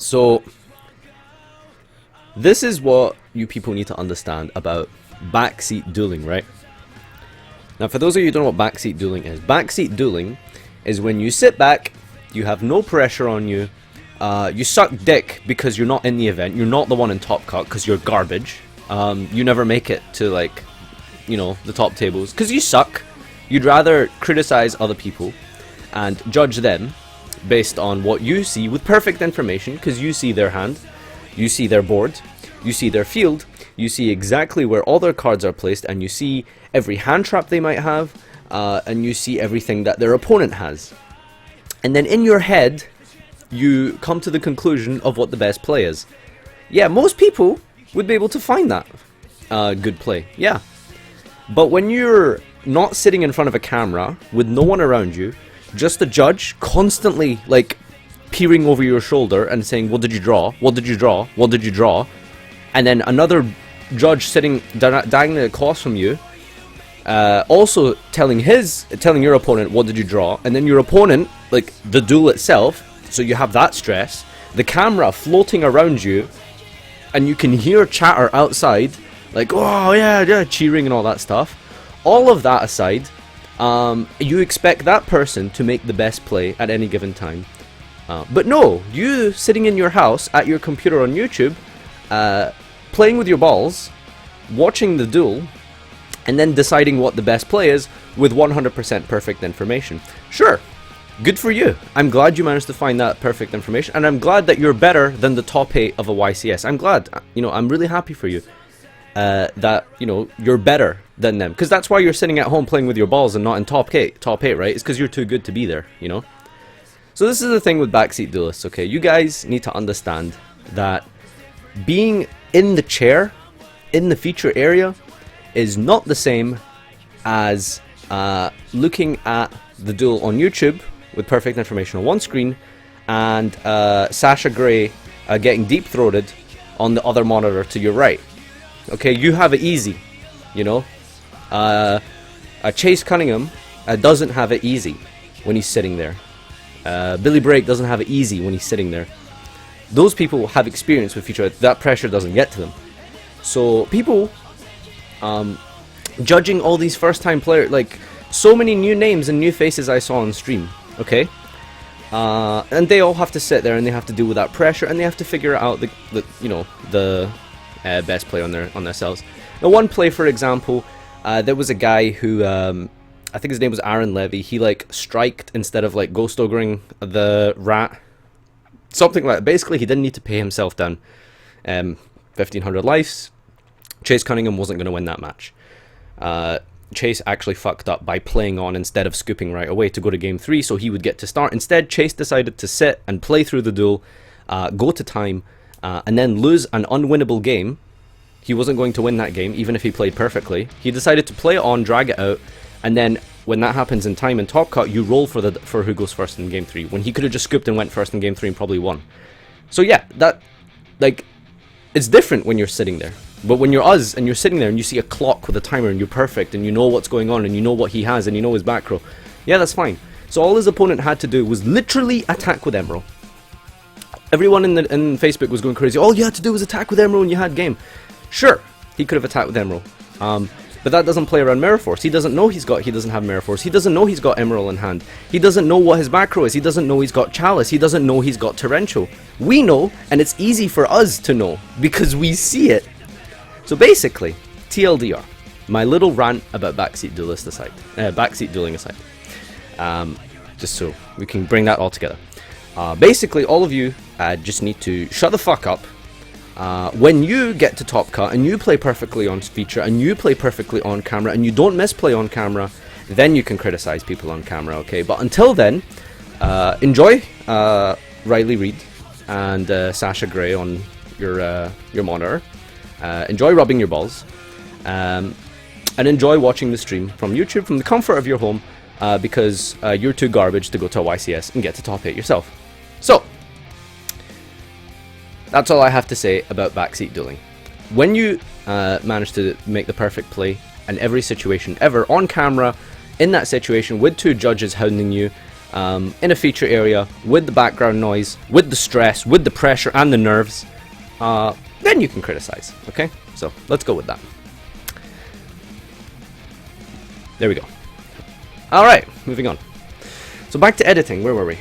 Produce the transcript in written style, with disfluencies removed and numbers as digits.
So this is what you people need to understand about backseat dueling, right? Now, for those of you who don't know what backseat dueling is when you sit back, you have no pressure on you, you suck dick because you're not in the event, you're not the one in top cut because you're garbage, you never make it to, like, you know, the top tables because you suck. You'd rather criticize other people and judge them based on what you see with perfect information, because you see their hand, you see their board, you see their field, you see exactly where all their cards are placed, and you see every hand trap they might have, and you see everything that their opponent has. And then in your head, you come to the conclusion of what the best play is. Yeah, most people would be able to find that good play, yeah. But when you're not sitting in front of a camera with no one around you, just a judge constantly, like, peering over your shoulder and saying, what did you draw? What did you draw? What did you draw? And then another judge sitting diagonally across from you, also telling your opponent, what did you draw? And then your opponent, like the duel itself, so you have that stress, the camera floating around you, and you can hear chatter outside, like, oh yeah, cheering and all that stuff. All of that aside, you expect that person to make the best play at any given time. But no, you sitting in your house at your computer on YouTube, playing with your balls, watching the duel, and then deciding what the best play is with 100% perfect information. Sure, good for you. I'm glad you managed to find that perfect information, and I'm glad that you're better than the top 8 of a YCS. I'm glad, you know, I'm really happy for you that, you know, you're better than them, because that's why you're sitting at home playing with your balls and not in top 8, right? It's because you're too good to be there, you know? So this is the thing with backseat duelists, okay? You guys need to understand that being in the chair, in the feature area, is not the same as looking at the duel on YouTube with perfect information on one screen and Sasha Grey getting deep-throated on the other monitor to your right. Okay, you have it easy, you know? Chase Cunningham doesn't have it easy when he's sitting there. Billy Brake doesn't have it easy when he's sitting there. Those people have experience with feature. That pressure doesn't get to them. So people judging all these first-time players, like so many new names and new faces I saw on stream, okay? And they all have to sit there and they have to deal with that pressure and they have to figure out the best play on themselves. Now, one play, for example, there was a guy who I think his name was Aaron Levy. He like striked instead of like ghost ogring the rat, something like that. Basically, he didn't need to pay himself down 1,500 lives. Chase Cunningham wasn't going to win that match. Chase actually fucked up by playing on instead of scooping right away to go to game 3, so he would get to start. Instead, Chase decided to sit and play through the duel, go to time, and then lose an unwinnable game. He wasn't going to win that game, even if he played perfectly. He decided to play it on, drag it out, and then when that happens in time in Top Cut, you roll for who goes first in game 3, when he could have just scooped and went first in game 3 and probably won. So yeah, that, like, it's different when you're sitting there. But when you're us and you're sitting there and you see a clock with a timer and you're perfect and you know what's going on and you know what he has and you know his back row, yeah, that's fine. So all his opponent had to do was literally attack with Emerald. Everyone in Facebook was going crazy. All you had to do was attack with Emerald and you had game. Sure, he could have attacked with Emerald. But that doesn't play around Mirror Force. He doesn't know he doesn't have Mirror Force. He doesn't know he's got Emerald in hand. He doesn't know what his back row is. He doesn't know he's got Chalice. He doesn't know he's got Torrential. We know, and it's easy for us to know because we see it. So basically, TLDR, my little rant about backseat dueling aside, just so we can bring that all together. Basically, all of you just need to shut the fuck up. When you get to Top Cut and you play perfectly on feature and you play perfectly on camera and you don't misplay on camera, then you can criticize people on camera, okay? But until then, enjoy Riley Reid and Sasha Grey on your monitor. Enjoy rubbing your balls, and enjoy watching the stream from YouTube from the comfort of your home, because you're too garbage to go to a YCS and get to top 8 yourself. So, that's all I have to say about backseat dueling. When you manage to make the perfect play in every situation ever, on camera, in that situation, with 2 judges hounding you, in a feature area with the background noise, with the stress, with the pressure and the nerves, then you can criticize. Okay, so let's go with that. There we go. Alright, moving on. So back to editing, where were we?